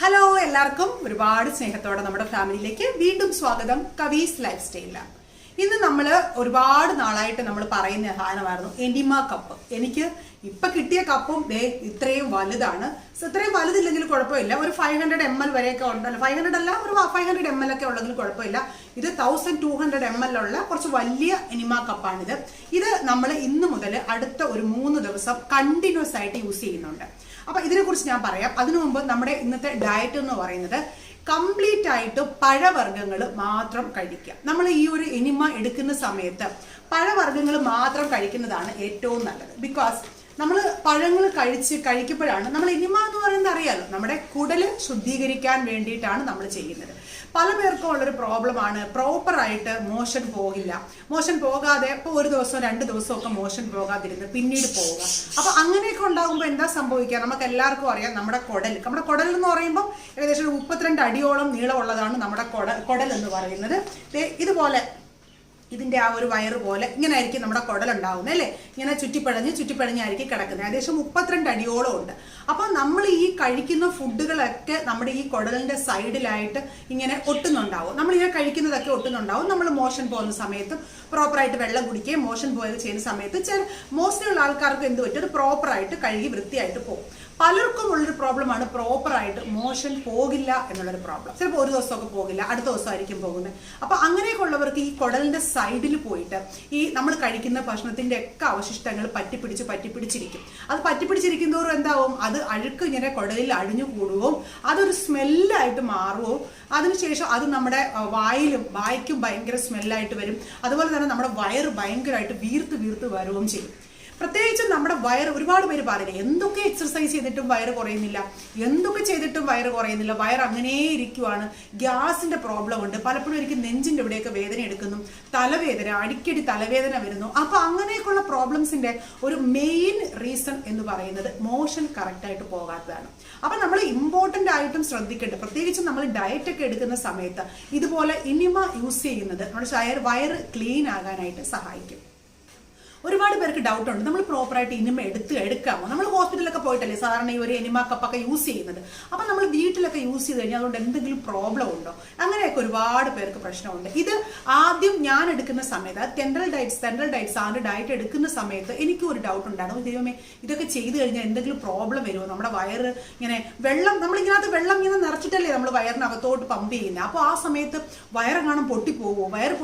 Hello എല്ലാവർക്കും ഒരുപാട് സ്നേഹത്തോടെ നമ്മുടെ ഫാമിലിയിലേക്ക് വീണ്ടും സ്വാഗതം. കവീസ് ലൈഫ് സ്റ്റൈലിലാണ്. ഇന്ന് നമ്മൾ ഒരുപാട് നാളായിട്ട് നമ്മൾ പറയുന്ന സാധനമായിരുന്നു എനിമ കപ്പ്. എനിക്ക് ഇപ്പൊ കിട്ടിയ കപ്പും ഇത്രയും വലുതാണ്. ഇത്രയും വലുതില്ലെങ്കിൽ കുഴപ്പമില്ല, ഒരു 500 ml വരെയൊക്കെ ഉണ്ടല്ലോ. 500 അല്ല, ഒരു 500 ml ഒക്കെ ഉള്ളെങ്കിൽ കുഴപ്പമില്ല. ഇത് 1200 ml ഉള്ള കുറച്ച് വലിയ എനിമ കപ്പാണിത്. ഇത് നമ്മൾ ഇന്ന് മുതൽ അടുത്ത ഒരു 3 ദിവസം കണ്ടിന്യൂസ് ആയിട്ട് യൂസ് ചെയ്യുന്നുണ്ട്. അപ്പൊ ഇതിനെ കുറിച്ച് ഞാൻ പറയാം. അതിനു മുമ്പ് നമ്മുടെ ഇന്നത്തെ ഡയറ്റ് എന്ന് പറയുന്നത് കംപ്ലീറ്റ് ആയിട്ട് പഴവർഗ്ഗങ്ങൾ മാത്രം കഴിക്കുക. നമ്മൾ ഈ ഒരു എനിമ എടുക്കുന്ന സമയത്ത് പഴവർഗ്ഗങ്ങൾ മാത്രം കഴിക്കുന്നതാണ് ഏറ്റവും നല്ലത്. ബിക്കോസ് നമ്മൾ പഴങ്ങൾ കഴിക്കുമ്പോഴാണ് നമ്മൾ എനിമ എന്ന് പറയുന്നത് അറിയാലോ, നമ്മുടെ കുടല് ശുദ്ധീകരിക്കാൻ വേണ്ടിയിട്ടാണ് നമ്മൾ ചെയ്യുന്നത്. പല പേർക്കും ഉള്ളൊരു പ്രോബ്ലമാണ് പ്രോപ്പറായിട്ട് മോഷൻ പോകില്ല. മോഷൻ പോകാതെ ഇപ്പോൾ ഒരു ദിവസം 2 ദിവസമൊക്കെ മോഷൻ പോകാതിരുന്ന് പിന്നീട് പോവുക. അപ്പൊ അങ്ങനെയൊക്കെ ഉണ്ടാകുമ്പോൾ എന്താ സംഭവിക്കുക? നമുക്ക് എല്ലാവർക്കും അറിയാം, നമ്മുടെ കുടൽ എന്ന് പറയുമ്പോൾ ഏകദേശം 32 അടിയോളം നീളമുള്ളതാണ് നമ്മുടെ കുടൽ എന്ന് പറയുന്നത്. ഇതുപോലെ ഇതിന്റെ ആ ഒരു വയറ് പോലെ ഇങ്ങനെ ആയിരിക്കും നമ്മുടെ കുടലുണ്ടാവുന്നത് അല്ലേ. ഇങ്ങനെ ചുറ്റിപ്പഴഞ്ഞായിരിക്കും കിടക്കുന്നത്. ഏകദേശം 32 അടിയോളം ഉണ്ട്. അപ്പൊ നമ്മൾ ഈ കഴിക്കുന്ന ഫുഡുകളൊക്കെ നമ്മുടെ ഈ കുടലിന്റെ സൈഡിലായിട്ട് ഇങ്ങനെ ഒട്ടുന്നുണ്ടാവും. നമ്മളിങ്ങനെ കഴിക്കുന്നതൊക്കെ ഒട്ടുന്നുണ്ടാവും. നമ്മൾ മോഷൻ പോകുന്ന സമയത്തും പ്രോപ്പറായിട്ട് വെള്ളം കുടിക്കുകയും മോഷൻ പോയത് ചെയ്യുന്ന സമയത്ത് മോസ്റ്റ്ലി ഉള്ള ആൾക്കാർക്ക് എന്ത് പറ്റും, അത് പ്രോപ്പറായിട്ട് കഴുകി വൃത്തിയായിട്ട് പോകും. പലർക്കും ഉള്ളൊരു പ്രോബ്ലമാണ് പ്രോപ്പറായിട്ട് മോഷൻ പോകില്ല എന്നുള്ളൊരു പ്രോബ്ലം. ചിലപ്പോൾ ഒരു ദിവസമൊക്കെ പോകില്ല, അടുത്ത ദിവസമായിരിക്കും പോകുന്നത്. അപ്പൊ അങ്ങനെയൊക്കെ ഉള്ളവർക്ക് ഈ കുടലിന്റെ സൈഡിൽ പോയിട്ട് ഈ നമ്മൾ കഴിക്കുന്ന ഭക്ഷണത്തിന്റെ ഒക്കെ അവശിഷ്ടങ്ങൾ പറ്റിപ്പിടിച്ചിരിക്കും. അത് പറ്റിപ്പിടിച്ചിരിക്കുന്നതോറും എന്താവും, അത് അഴുക്ക് ഇങ്ങനെ കുടലിൽ അഴിഞ്ഞു കൂടുകയും അതൊരു സ്മെല്ലായിട്ട് മാറുകയും അതിനുശേഷം അത് നമ്മുടെ വായിക്കും ഭയങ്കര സ്മെല്ലായിട്ട് വരും. അതുപോലെ തന്നെ നമ്മുടെ വയറ് ഭയങ്കരമായിട്ട് വീർത്ത് വരുകയും ചെയ്യും. പ്രത്യേകിച്ചും നമ്മുടെ വയറ്, ഒരുപാട് പേര് പറയുന്നത് എന്തൊക്കെ എക്സർസൈസ് ചെയ്തിട്ടും വയറ് കുറയുന്നില്ല, എന്തൊക്കെ ചെയ്തിട്ടും വയറ് കുറയുന്നില്ല, വയറ് അങ്ങനെ ഇരിക്കുവാണ്, ഗ്യാസിന്റെ പ്രോബ്ലം ഉണ്ട്, പലപ്പോഴും എനിക്ക് നെഞ്ചിന്റെ ഇവിടെയൊക്കെ വേദന എടുക്കുന്നു, തലവേദന, അടിക്കടി തലവേദന വരുന്നു. അപ്പൊ അങ്ങനെയൊക്കെയുള്ള പ്രോബ്ലംസിന്റെ ഒരു മെയിൻ റീസൺ എന്ന് പറയുന്നത് മോഷൻ കറക്റ്റ് ആയിട്ട് പോകാത്തതാണ്. അപ്പൊ നമ്മൾ ഇമ്പോർട്ടന്റ് ആയിട്ടും ശ്രദ്ധിക്കേണ്ടത്, പ്രത്യേകിച്ചും നമ്മൾ ഡയറ്റ് ഒക്കെ എടുക്കുന്ന സമയത്ത് ഇതുപോലെ എനിമ യൂസ് ചെയ്യുന്നത് നമ്മുടെ വയറ് ക്ലീൻ ആകാനായിട്ട് സഹായിക്കും. ഒരുപാട് പേർക്ക് ഡൗട്ട് ഉണ്ട്, നമ്മൾ പ്രോപ്പറായിട്ട് എനിമ എടുക്കാമോ? നമ്മൾ ഹോസ്പിറ്റലിലൊക്കെ പോയിട്ടല്ലേ സാധാരണ ഈ ഒരു എനിമ കപ്പൊക്കെ യൂസ് ചെയ്യുന്നത്. അപ്പൊ നമ്മൾ വീട്ടിലൊക്കെ യൂസ് ചെയ്ത് കഴിഞ്ഞാൽ അതുകൊണ്ട് എന്തെങ്കിലും പ്രോബ്ലം ഉണ്ടോ? അങ്ങനെയൊക്കെ ഒരുപാട് പേർക്ക് പ്രശ്നമുണ്ട്. ഇത് ആദ്യം ഞാൻ എടുക്കുന്ന സമയത്ത് സെൻട്രൽ ഡയറ്റ്സ് ആദ്യം ഡയറ്റ് എടുക്കുന്ന സമയത്ത് എനിക്കും ഒരു ഡൗട്ട് ഉണ്ടായിരുന്നു. ദൈവമേ, ഇതൊക്കെ ചെയ്ത് കഴിഞ്ഞാൽ എന്തെങ്കിലും പ്രോബ്ലം വരുമോ? നമ്മുടെ വയറ് ഇങ്ങനെ നമ്മളിതിനകത്ത് വെള്ളം ഇങ്ങനെ നിറച്ചിട്ടല്ലേ നമ്മൾ വയറിനകത്തോട്ട് പമ്പ് ചെയ്യുന്നത്. അപ്പോൾ ആ സമയത്ത് വയറെങ്ങാനും പൊട്ടിപ്പോവോ, വയറ്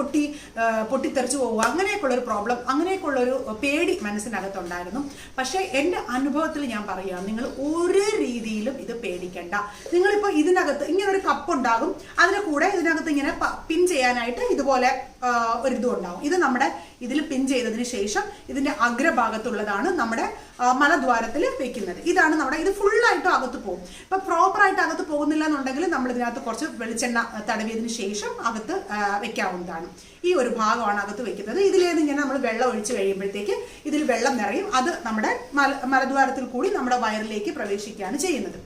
പൊട്ടിത്തെറിച്ചു പോവോ, അങ്ങനെയൊക്കെയുള്ള ഒരു പ്രോബ്ലം, അങ്ങനെയൊക്കെയുള്ള ഒരു പേടി മനസ്സിനകത്തുണ്ടായിരുന്നു. പക്ഷെ എന്റെ അനുഭവത്തിൽ ഞാൻ പറയുകയാണ്, നിങ്ങൾ ഒരു രീതിയിലും ഇത് പേടിക്കണ്ട. നിങ്ങളിപ്പോ ഇതിനകത്ത് ഇങ്ങനെ ഒരു കപ്പ് ഉണ്ടാകും, അതിന് കൂടെ ഇതിനകത്ത് ഇങ്ങനെ പിൻ ചെയ്യാനായിട്ട് ഇതുപോലെ ഒരു ഇതും ഉണ്ടാവും. ഇത് നമ്മുടെ ഇതിൽ പിൻ ചെയ്തതിന് ശേഷം ഇതിന്റെ അഗ്രഭാഗത്തുള്ളതാണ് നമ്മുടെ മലദ്വാരത്തിൽ വെക്കുന്നത്. ഇതാണ് നമ്മുടെ, ഇത് ഫുള്ളായിട്ടും അകത്ത് പോകും. ഇപ്പൊ പ്രോപ്പറായിട്ട് അകത്ത് പോകുന്നില്ല എന്നുണ്ടെങ്കിൽ നമ്മൾ ഇതിനകത്ത് കുറച്ച് വെളിച്ചെണ്ണ തടവിയതിനു ശേഷം അകത്ത് വെക്കാവുന്നതാണ്. ഈ ഒരു ഭാഗമാണ് അകത്ത് വെക്കുന്നത്. ഇതിലേന്ന് ഇങ്ങനെ നമ്മൾ വെള്ളം ഒഴിച്ച് കഴിയുമ്പോഴത്തേക്ക് ഇതിൽ വെള്ളം നിറയും. അത് നമ്മുടെ മലദ്വാരത്തിൽ കൂടി നമ്മുടെ വയറിലേക്ക് പ്രവേശിക്കുകയാണ് ചെയ്യുന്നത്.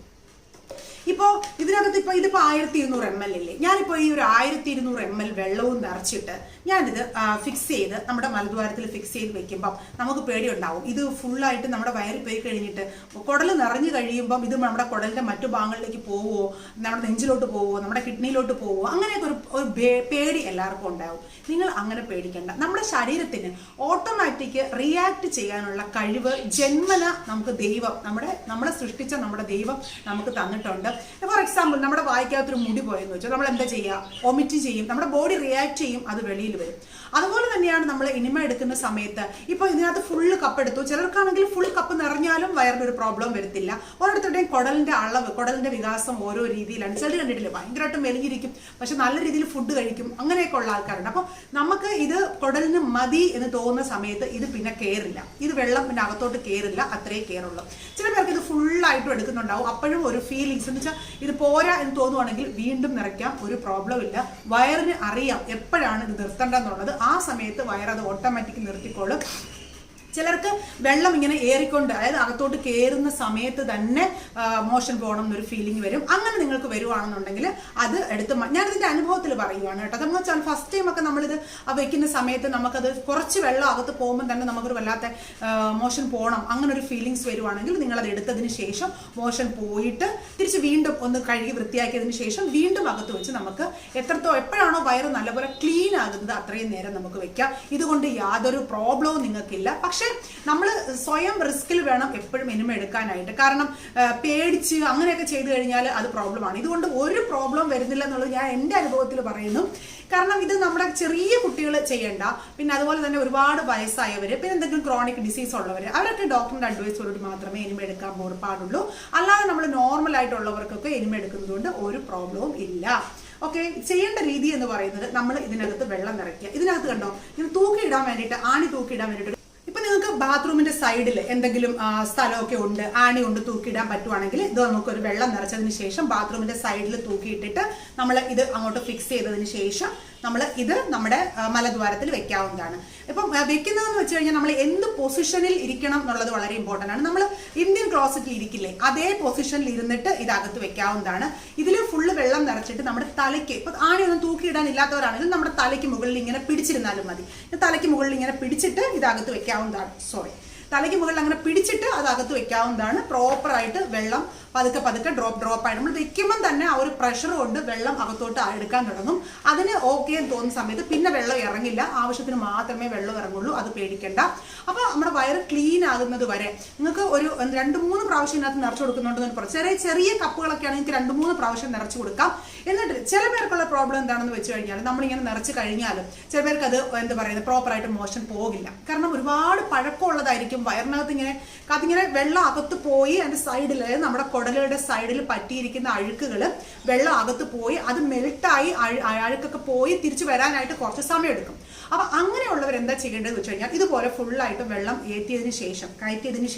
ഇപ്പോൾ ഇതിനകത്ത് ഇതിപ്പോൾ 1200 ml ഇല്ലേ, ഞാനിപ്പോൾ ഈ ഒരു 1200 ml വെള്ളവും നിറച്ചിട്ട് ഞാനിത് ഫിക്സ് ചെയ്ത് നമ്മുടെ മലദ്വാരത്തിൽ ഫിക്സ് ചെയ്ത് വെക്കുമ്പം നമുക്ക് പേടിയുണ്ടാവും, ഇത് ഫുള്ളായിട്ട് നമ്മുടെ വയറിൽ പോയി കഴിഞ്ഞിട്ട് കുടൽ നിറഞ്ഞു കഴിയുമ്പം ഇത് നമ്മുടെ കുടലിന്റെ മറ്റു ഭാഗങ്ങളിലേക്ക് പോവുമോ, നമ്മുടെ നെഞ്ചിലോട്ട് പോവുമോ, നമ്മുടെ കിഡ്നിയിലോട്ട് പോവുമോ, അങ്ങനെയൊക്കെ ഒരു പേടി എല്ലാവർക്കും ഉണ്ടാവും. നിങ്ങൾ അങ്ങനെ പേടിക്കേണ്ട. നമ്മുടെ ശരീരത്തിന് ഓട്ടോമാറ്റിക് റിയാക്ട് ചെയ്യാനുള്ള കഴിവ് ജന്മന നമുക്ക് ദൈവം, നമ്മളെ സൃഷ്ടിച്ച നമ്മുടെ ദൈവം നമുക്ക് തന്നിട്ടുണ്ട്. ഫോർ എക്സാമ്പിൾ, നമ്മുടെ വായിക്കകത്തൊരു മുടി പോയെന്ന് വെച്ചാൽ നമ്മൾ എന്താ ചെയ്യുക, വൊമിറ്റ് ചെയ്യും, നമ്മുടെ ബോഡി റിയാക്ട് ചെയ്യും, അത് വെളിയിൽ വരും. അതുപോലെ തന്നെയാണ് നമ്മൾ എനിമ എടുക്കുന്ന സമയത്ത്. ഇപ്പൊ ഇതിനകത്ത് ഫുള്ള് കപ്പ് എടുത്തു, ചിലർക്കാണെങ്കിൽ ഫുൾ കപ്പ് നിറഞ്ഞാലും വയറിനൊരു പ്രോബ്ലം വരത്തില്ല. ഓരോരുത്തരുടെയും കുടലിന്റെ അളവ്, കുടലിന്റെ വികാസം ഓരോ രീതിയിലാണ്. ചിലർ കണ്ടിട്ടില്ല ഭയങ്കരമായിട്ട് മെലിഞ്ഞിരിക്കും, പക്ഷെ നല്ല രീതിയിൽ ഫുഡ് കഴിക്കും, അങ്ങനെയൊക്കെ ഉള്ള ആൾക്കാരുണ്ട്. അപ്പൊ നമുക്ക് ഇത് കുടലിന് മതി എന്ന് തോന്നുന്ന സമയത്ത് ഇത് പിന്നെ കയറില്ല, ഇത് വെള്ളം പിന്നെ അകത്തോട്ട് കയറില്ല, അത്രേ കയറുള്ളൂ. ചില പേർക്ക് ഇത് ഫുള്ളായിട്ടും എടുക്കുന്നുണ്ടാവും, അപ്പോഴും ഒരു ഫീലിങ്സ് എന്ന് വെച്ചാൽ ഇത് പോരാ എന്ന് തോന്നുവാണെങ്കിൽ വീണ്ടും നിറയ്ക്കാം, ഒരു പ്രോബ്ലം ഇല്ല. വയറിന് അറിയാം എപ്പോഴാണ് ഇത് നിർത്തേണ്ടതെന്നുള്ളത്. ആ സമയത്ത് വയർ അത് ഓട്ടോമാറ്റിക് നിർത്തിക്കോളും. ചിലർക്ക് വെള്ളം ഇങ്ങനെ ഏറിക്കൊണ്ട് അതായത് അകത്തോട്ട് കയറുന്ന സമയത്ത് തന്നെ മോഷൻ പോകണം എന്നൊരു ഫീലിംഗ് വരും. അങ്ങനെ നിങ്ങൾക്ക് വരുവാണെന്നുണ്ടെങ്കിൽ അത് എടുത്ത് ഞാനിതിന്റെ അനുഭവത്തിൽ പറയുവാണ് കേട്ടോ. നമ്മൾ ഫസ്റ്റ് ടൈം ഒക്കെ നമ്മളിത് വെക്കുന്ന സമയത്ത് നമുക്കത് കുറച്ച് വെള്ളം അകത്ത് പോകുമ്പോൾ തന്നെ നമുക്കൊരു വല്ലാത്ത മോഷൻ പോകണം അങ്ങനെ ഒരു ഫീലിങ്സ് വരുവാണെങ്കിൽ നിങ്ങളത് എടുത്തതിന് ശേഷം മോഷൻ പോയിട്ട് തിരിച്ച് വീണ്ടും ഒന്ന് കഴുകി വൃത്തിയാക്കിയതിന് ശേഷം വീണ്ടും അകത്ത് വെച്ച് നമുക്ക് എപ്പോഴാണോ വയറ് നല്ലപോലെ ക്ലീൻ ആകുന്നത് അത്രയും നേരം നമുക്ക് വെക്കാം. ഇതുകൊണ്ട് യാതൊരു പ്രോബ്ലവും നിങ്ങൾക്കില്ല. പക്ഷെ നമ്മൾ സ്വയം റിസ്കിൽ വേണം എപ്പോഴും എനിമ എടുക്കാനായിട്ട്. കാരണം പേടിച്ച് അങ്ങനെയൊക്കെ ചെയ്തു കഴിഞ്ഞാൽ അത് പ്രോബ്ലമാണ്. ഇതുകൊണ്ട് ഒരു പ്രോബ്ലം വരുന്നില്ല എന്നുള്ളത് ഞാൻ എൻ്റെ അനുഭവത്തിൽ പറയുന്നു. കാരണം ഇത് നമ്മുടെ ചെറിയ കുട്ടികൾ ചെയ്യേണ്ട, പിന്നെ അതുപോലെ തന്നെ ഒരുപാട് വയസ്സായവർ, പിന്നെ എന്തെങ്കിലും ക്രോണിക് ഡിസീസ് ഉള്ളവർ, അവരൊക്കെ ഡോക്ടറിന്റെ അഡ്വൈസോട് മാത്രമേ എനിമ എടുക്കാൻ പാടുള്ളൂ. അല്ലാതെ നമ്മൾ നോർമൽ ആയിട്ടുള്ളവർക്കൊക്കെ എനിമ എടുക്കുന്നത് കൊണ്ട് ഒരു പ്രോബ്ലവും ഇല്ല. ഓക്കെ, ചെയ്യേണ്ട രീതി എന്ന് പറയുന്നത് നമ്മൾ ഇതിനകത്ത് വെള്ളം നിറയ്ക്കുക. ഇതിനകത്ത് കണ്ടോ ഇങ്ങനെ തൂക്കിയിടാൻ വേണ്ടിയിട്ട്, ആണി തൂക്കിയിടാൻ വേണ്ടിയിട്ട് ഇപ്പൊ നിങ്ങൾക്ക് ബാത്റൂമിന്റെ സൈഡിൽ എന്തെങ്കിലും സ്ഥലമൊക്കെ ഉണ്ട്, ആണി കൊണ്ട് തൂക്കിയിടാൻ പറ്റുവാണെങ്കിൽ ഇത് നമുക്കൊരു വെള്ളം നിറച്ചതിന് ശേഷം ബാത്റൂമിന്റെ സൈഡിൽ തൂക്കിയിട്ടിട്ട് നമ്മൾ ഇത് അങ്ങോട്ട് ഫിക്സ് ചെയ്തതിന് ശേഷം നമ്മൾ ഇത് നമ്മുടെ മലദ്വാരത്തിൽ വെക്കാവുന്നതാണ്. ഇപ്പം വെക്കുന്നതെന്ന് വെച്ച് കഴിഞ്ഞാൽ നമ്മൾ എന്ത് പൊസിഷനിൽ ഇരിക്കണം എന്നുള്ളത് വളരെ ഇമ്പോർട്ടൻ്റ് ആണ്. നമ്മൾ ഇന്ത്യൻ ക്ലോസറ്റിൽ ഇരിക്കില്ലേ, അതേ പൊസിഷനിൽ ഇരുന്നിട്ട് ഇതകത്ത് വെക്കാവുന്നതാണ്. ഇതിൽ ഫുള്ള് വെള്ളം നിറച്ചിട്ട് നമ്മുടെ തലയ്ക്ക്, ഇപ്പൊ ആണിയൊന്നും തൂക്കിയിടാൻ ഇല്ലാത്തവരാണെങ്കിൽ നമ്മുടെ തലയ്ക്ക് മുകളിൽ ഇങ്ങനെ പിടിച്ചിരുന്നാലും മതി. തലയ്ക്ക് മുകളിൽ ഇങ്ങനെ പിടിച്ചിട്ട് ഇതകത്ത് വെക്കാവുന്നതാണ്. തലയ്ക്ക് മുകളിൽ അങ്ങനെ പിടിച്ചിട്ട് അത് അകത്ത് വെക്കാവുന്നതാണ്. പ്രോപ്പറായിട്ട് വെള്ളം പതുക്കെ ഡ്രോപ്പ് ആയിട്ട് നമ്മൾ വെക്കുമ്പം തന്നെ ആ ഒരു പ്രഷർ കൊണ്ട് വെള്ളം അകത്തോട്ട് എടുക്കാൻ തുടങ്ങും. അതിന് ഓക്കെ എന്ന് തോന്നുന്ന സമയത്ത് പിന്നെ വെള്ളം ഇറങ്ങില്ല, ആവശ്യത്തിന് മാത്രമേ വെള്ളം ഇറങ്ങുള്ളൂ. അത് പേടിക്കണ്ട. അപ്പൊ നമ്മുടെ വയറ് ക്ലീൻ ആകുന്നത് വരെ നിങ്ങൾക്ക് ഒരു 2-3 പ്രാവശ്യം ഇതിനകത്ത് നിറച്ചു കൊടുക്കുന്നുണ്ടെന്ന് ചെറിയ കപ്പുകളൊക്കെ ആണെങ്കിൽ നിങ്ങൾക്ക് 2-3 പ്രാവശ്യം നിറച്ചു കൊടുക്കാം. എന്നിട്ട് ചില പേർക്കുള്ള പ്രോബ്ലം എന്താണെന്ന് വെച്ച് കഴിഞ്ഞാൽ നമ്മളിങ്ങനെ നിറച്ച് കഴിഞ്ഞാലും ചില പേർക്ക് അത് എന്താ പറയുന്നത് പ്രോപ്പറായിട്ട് മോഷൻ പോകില്ല. കാരണം ഒരുപാട് പഴക്കമുള്ളതായിരിക്കും വയറിനകത്ത്. അതിങ്ങനെ വെള്ളം അകത്ത് പോയി അതിന്റെ സൈഡിൽ, നമ്മുടെ കുടലുകളുടെ സൈഡിൽ പറ്റിയിരിക്കുന്ന അഴുക്കുകൾ വെള്ളം അകത്ത് പോയി അത് മെൽട്ടായി അഴുക്കൊക്കെ പോയി തിരിച്ചു വരാനായിട്ട് കുറച്ച് സമയം എടുക്കും. അപ്പൊ അങ്ങനെയുള്ളവർ എന്താ ചെയ്യേണ്ടതെന്ന് വെച്ച് കഴിഞ്ഞാൽ ഇതുപോലെ ഫുള്ളായിട്ട് വെള്ളം കയറ്റിയതിന്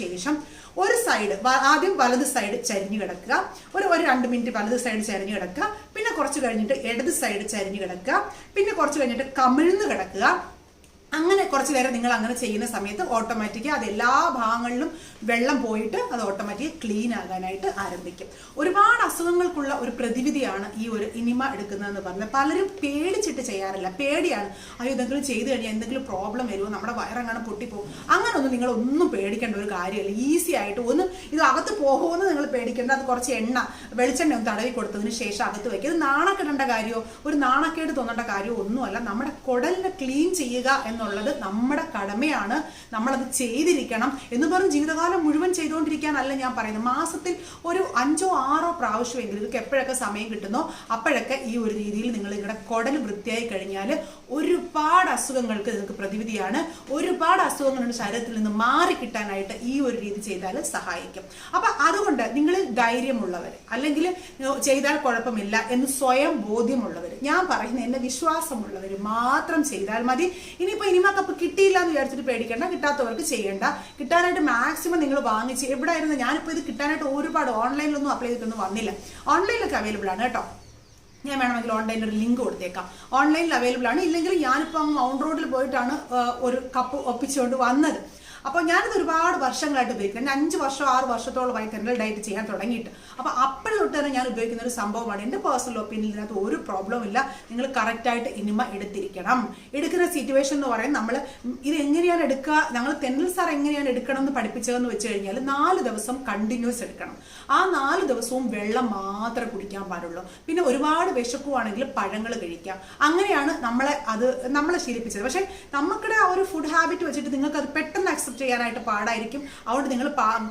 ശേഷം ഒരു സൈഡ് ആദ്യം വലത് സൈഡ് ചരിഞ്ഞു കിടക്കുക, ഒരു 2 മിനിറ്റ് വലത് സൈഡ് ചരിഞ്ഞു കിടക്കുക, പിന്നെ കുറച്ച് കഴിഞ്ഞിട്ട് ഇടത് സൈഡ് ചരിഞ്ഞു കിടക്കുക, പിന്നെ കുറച്ച് കഴിഞ്ഞിട്ട് കമിഴ്ന്ന് കിടക്കുക. അങ്ങനെ കുറച്ചു നേരം നിങ്ങൾ അങ്ങനെ ചെയ്യുന്ന സമയത്ത് ഓട്ടോമാറ്റിക്കലി അത് എല്ലാ ഭാഗങ്ങളിലും വെള്ളം പോയിട്ട് അത് ഓട്ടോമാറ്റിക്കലി ക്ലീൻ ആകാനായിട്ട് ആരംഭിക്കും. ഒരുപാട് അസുഖങ്ങൾക്കുള്ള ഒരു പ്രതിവിധിയാണ് ഈ ഒരു എനിമ എടുക്കുന്നതെന്ന് പറഞ്ഞത്. പലരും പേടിച്ചിട്ട് ചെയ്യാറില്ല, പേടിയാണ്. അയ്യോ ഇതെങ്കിലും ചെയ്തു കഴിഞ്ഞാൽ എന്തെങ്കിലും പ്രോബ്ലം വരുമോ, നമ്മുടെ വയറങ്ങനെ പൊട്ടിപ്പോകും. അങ്ങനൊന്നും നിങ്ങളൊന്നും പേടിക്കേണ്ട ഒരു കാര്യമല്ല. ഈസി ആയിട്ട് ഇത് അകത്ത് പോകുമെന്ന് നിങ്ങൾ പേടിക്കേണ്ട. അത് കുറച്ച് വെളിച്ചെണ്ണ ഒന്ന് തടവി കൊടുത്തതിന് ശേഷം അകത്ത് വയ്ക്കുക. ഇത് നാണക്കെടേണ്ട കാര്യമോ ഒരു നാണക്കേട് തോന്നേണ്ട കാര്യമോ ഒന്നുമല്ല. നമ്മുടെ കുടലിനെ ക്ലീൻ ചെയ്യുക എന്നുള്ളത് നമ്മുടെ കടമയാണ്. നമ്മളത് ചെയ്തിരിക്കണം എന്ന് പറഞ്ഞ് ജീവിതകാലം മുഴുവൻ ചെയ്തുകൊണ്ടിരിക്കാനല്ല ഞാൻ പറയുന്നത്. മാസത്തിൽ ഒരു 5-6 പ്രാവശ്യമെങ്കിലും നിങ്ങൾക്ക് എപ്പോഴൊക്കെ സമയം കിട്ടുന്നോ അപ്പോഴൊക്കെ ഈ ഒരു രീതിയിൽ നിങ്ങൾ നിങ്ങളുടെ കുടൽ വൃത്തിയായി കഴിഞ്ഞാൽ ഒരുപാട് അസുഖങ്ങൾക്ക് നിങ്ങൾക്ക് പ്രതിവിധിയാണ്. ഒരുപാട് അസുഖങ്ങളുടെ ശരീരത്തിൽ നിന്ന് മാറി കിട്ടാനായിട്ട് ഈ ഒരു രീതി ചെയ്താൽ സഹായിക്കും. അപ്പൊ അതുകൊണ്ട് നിങ്ങൾ ധൈര്യമുള്ളവർ, അല്ലെങ്കിൽ ചെയ്താൽ കുഴപ്പമില്ല എന്ന് സ്വയം ബോധ്യമുള്ളവർ, ഞാൻ പറയുന്ന എന്നെ വിശ്വാസമുള്ളവർ മാത്രം ചെയ്താൽ മതി. ഇനിയിപ്പോ എനിമ കപ്പ് കിട്ടിയില്ല എന്ന് വിചാരിച്ചിട്ട് പേടിക്കേണ്ട. കിട്ടാത്തവർക്ക് ചെയ്യേണ്ട. കിട്ടാനായിട്ട് മാക്സിമം നിങ്ങൾ വാങ്ങിച്ച് എവിടെ ആയിരുന്നു. ഞാനിപ്പോൾ ഇത് കിട്ടാനായിട്ട് ഒരുപാട് ഓൺലൈനിലൊന്നും അപ്ലൈ ചെയ്തിട്ടൊന്നും വന്നില്ല. ഓൺലൈനിലൊക്കെ അവൈലബിൾ ആണ് കേട്ടോ. ഞാൻ വേണമെങ്കിൽ ഓൺലൈനിൽ ഒരു ലിങ്ക് കൊടുത്തേക്കാം. ഓൺലൈനിൽ അവൈലബിൾ ആണ്. ഇല്ലെങ്കിൽ ഞാനിപ്പോൾ മൗണ്ട് റോഡിൽ പോയിട്ടാണ് ഒരു കപ്പ് ഒപ്പിച്ചുകൊണ്ട് വന്നത്. അപ്പോൾ ഞാനിത് ഒരുപാട് വർഷങ്ങളായിട്ട് ഉപയോഗിക്കുന്നത്. 5 വർഷം 6 വർഷത്തോളമായി കെൻഡൽ ഡയറ്റ് ചെയ്യാൻ തുടങ്ങിയിട്ട്. അപ്പോൾ അപ്പോൾ തൊട്ട് തന്നെ ഞാൻ ഉപയോഗിക്കുന്ന ഒരു സംഭവമാണ്. എൻ്റെ പേഴ്സണൽ ഒപ്പീനിയൻ ഇതിനകത്ത് ഒരു പ്രോബ്ലം ഇല്ല. നിങ്ങൾ കറക്റ്റായിട്ട് എനിമ എടുത്തിരിക്കണം. എടുക്കുന്ന സിറ്റുവേഷൻ എന്ന് പറയുന്നത് നമ്മൾ ഇത് എങ്ങനെയാണ് എടുക്കുക, ഞങ്ങൾ തെന്നൽ സാർ എങ്ങനെയാണ് എടുക്കണം എന്ന് പഠിപ്പിച്ചതെന്ന് വെച്ച് കഴിഞ്ഞാൽ 4 ദിവസം കണ്ടിന്യൂസ് എടുക്കണം. ആ 4 ദിവസവും വെള്ളം മാത്രമേ കുടിക്കാൻ പാടുള്ളൂ. പിന്നെ ഒരുപാട് വിശക്കുവാണെങ്കിൽ പഴങ്ങൾ കഴിക്കാം. അങ്ങനെയാണ് നമ്മളെ ശീലിപ്പിച്ചത്. പക്ഷേ നമുക്കിടെ ആ ഒരു ഫുഡ് ഹാബിറ്റ് വെച്ചിട്ട് നിങ്ങൾക്ക് അത് പെട്ടെന്ന് അക്സെപ്റ്റ് ചെയ്യാനായിട്ട് പാടായിരിക്കും. അതുകൊണ്ട് നിങ്ങൾ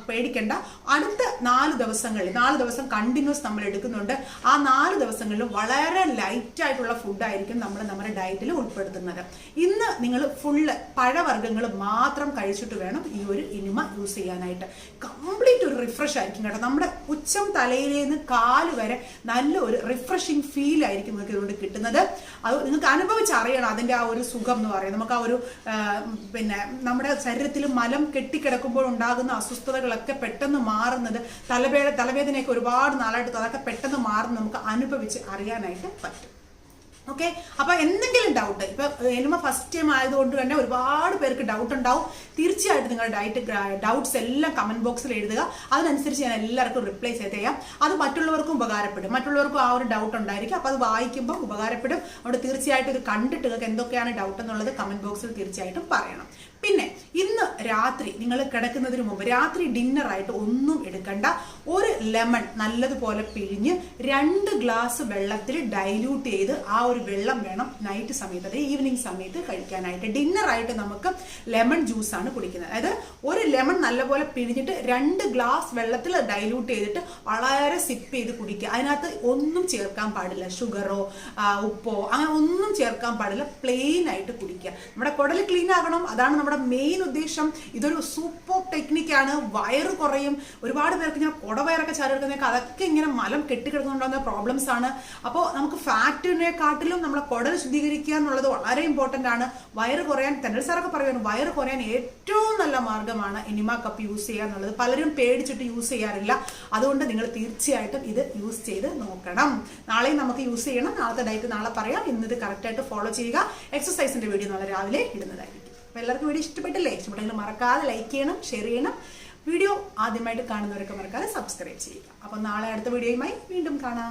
പേടിക്കേണ്ട. അടുത്ത 4 ദിവസം കണ്ടിന്യൂസ് നമ്മൾ എടുക്കുന്നുണ്ട്. ആ 4 ദിവസങ്ങളിലും വളരെ ലൈറ്റ് ആയിട്ടുള്ള ഫുഡായിരിക്കും നമ്മൾ നമ്മുടെ ഡയറ്റിൽ ഉൾപ്പെടുത്തുന്നത്. ഇന്ന് നിങ്ങൾ ഫുള്ള് പഴവർഗ്ഗങ്ങൾ മാത്രം കഴിച്ചിട്ട് വേണം ഈ ഒരു എനിമ യൂസ് ചെയ്യാനായിട്ട്. കംപ്ലീറ്റ് ഒരു റിഫ്രഷ് ആയിരിക്കും കേട്ടോ. നമ്മുടെ ഉച്ചം തലയിലേന്ന് കാല് വരെ നല്ല ഒരു റിഫ്രഷിങ് ഫീൽ ആയിരിക്കും നിങ്ങൾക്ക് ഇതുകൊണ്ട് കിട്ടുന്നത്. അത് നിങ്ങൾക്ക് അനുഭവിച്ചറിയണം അതിൻ്റെ ആ ഒരു സുഖം എന്ന് പറയുന്നത്. നമുക്ക് ആ ഒരു പിന്നെ നമ്മുടെ ശരീരത്തിൽ മലം കെട്ടിക്കിടക്കുമ്പോൾ ഉണ്ടാകുന്ന അസ്വസ്ഥതകളൊക്കെ പെട്ടെന്ന് മാറുന്നത്, തലവേദനയൊക്കെ ഒരുപാട് നാളായിട്ട് അതൊക്കെ പെട്ടെന്ന് മാറുന്നത് നമുക്ക് അനുഭവിച്ച് അറിയാനായിട്ട് പറ്റും. ഓക്കെ. അപ്പൊ എന്തെങ്കിലും ഡൗട്ട്, ഇപ്പൊ എനിമ ഫസ്റ്റ് ടൈം ആയതുകൊണ്ട് തന്നെ ഒരുപാട് പേർക്ക് ഡൗട്ട് ഉണ്ടാവും. തീർച്ചയായിട്ടും നിങ്ങളുടെ ഡൗട്ട്സ് എല്ലാം കമന്റ് ബോക്സിൽ എഴുതുക. അതിനനുസരിച്ച് ഞാൻ എല്ലാവർക്കും റിപ്ലൈ ചെയ്യാം. അത് മറ്റുള്ളവർക്കും ഉപകാരപ്പെടും. മറ്റുള്ളവർക്കും ആ ഒരു ഡൗട്ട് ഉണ്ടായിരിക്കും. അപ്പൊ അത് വായിക്കുമ്പോൾ ഉപകാരപ്പെടും. അതുകൊണ്ട് തീർച്ചയായിട്ടും ഇത് കണ്ടിട്ട് നിങ്ങൾക്ക് എന്തൊക്കെയാണ് ഡൗട്ട് എന്നുള്ളത് കമന്റ് ബോക്സിൽ തീർച്ചയായിട്ടും പറയണം. പിന്നെ ഇന്ന് രാത്രി നിങ്ങൾ കിടക്കുന്നതിന് മുമ്പ് രാത്രി ഡിന്നറായിട്ട് ഒന്നും എടുക്കണ്ട. ഒരു ലെമൺ നല്ലതുപോലെ പിഴിഞ്ഞ് 2 ഗ്ലാസ് വെള്ളത്തിൽ ഡൈല്യൂട്ട് ചെയ്ത് ആ ഒരു വെള്ളം വേണം നൈറ്റ് സമയത്ത്, അതായത് ഈവനിങ് സമയത്ത് കഴിക്കാനായിട്ട്. ഡിന്നറായിട്ട് നമുക്ക് ലെമൺ ജ്യൂസ് ആണ് കുടിക്കുന്നത്. അതായത് ഒരു ലെമൺ നല്ലപോലെ പിഴിഞ്ഞിട്ട് 2 ഗ്ലാസ് വെള്ളത്തിൽ ഡൈല്യൂട്ട് ചെയ്തിട്ട് വളരെ സിപ്പ് ചെയ്ത് കുടിക്കുക. അതിനകത്ത് ഒന്നും ചേർക്കാൻ പാടില്ല, ഷുഗറോ ഉപ്പോ അങ്ങനെ ഒന്നും ചേർക്കാൻ പാടില്ല. പ്ലെയിൻ ആയിട്ട് കുടിക്കുക. നമ്മുടെ കുടൽ ക്ലീൻ ആകണം, അതാണ് നമ്മുടെ മെയിൻ ഉദ്ദേശം. ഇതൊരു സൂപ്പർ ടെക്നിക്കാണ്. വയറ് കുറയും. ഒരുപാട് പേർക്ക് ഞാൻ കുടവയറൊക്കെ ചാരെടുക്കുന്നതൊക്കെ അതൊക്കെ ഇങ്ങനെ മലം കെട്ടിക്കിടന്നുണ്ടാകുന്ന പ്രോബ്ലംസ് ആണ്. അപ്പോൾ നമുക്ക് ഫാറ്റിനെക്കാട്ടിലും നമ്മളെ കുടൽ ശുദ്ധീകരിക്കുക എന്നുള്ളത് വളരെ ഇമ്പോർട്ടന്റ് ആണ്. വയറ് കുറയാൻ തെന്നൽ സാറൊക്കെ പറയുന്നു, വയറ് കുറയാൻ ഏറ്റവും നല്ല മാർഗ്ഗമാണ് എനിമ കപ്പ് യൂസ് ചെയ്യുക എന്നുള്ളത്. പലരും പേടിച്ചിട്ട് യൂസ് ചെയ്യാറില്ല. അതുകൊണ്ട് നിങ്ങൾ തീർച്ചയായിട്ടും ഇത് യൂസ് ചെയ്ത് നോക്കണം. നാളെയും നമുക്ക് യൂസ് ചെയ്യണം. നാളത്തെ ഡയറ്റ് നാളെ പറയാം. ഇന്നത് കറക്റ്റായിട്ട് ഫോളോ ചെയ്യുക. എക്സസൈസിന്റെ വീഡിയോ നാളെ രാവിലെ ഇടുന്നതായിരിക്കും. അപ്പോൾ എല്ലാവർക്കും വീഡിയോ ഇഷ്ടപ്പെട്ടില്ലേ? ഇഷ്ടപ്പെട്ടെങ്കിൽ മറക്കാതെ ലൈക്ക് ചെയ്യണം, ഷെയർ ചെയ്യണം. വീഡിയോ ആദ്യമായിട്ട് കാണുന്നവരൊക്കെ മറക്കാതെ സബ്സ്ക്രൈബ് ചെയ്യുക. അപ്പോൾ നാളെ അടുത്ത വീഡിയോയുമായി വീണ്ടും കാണാം.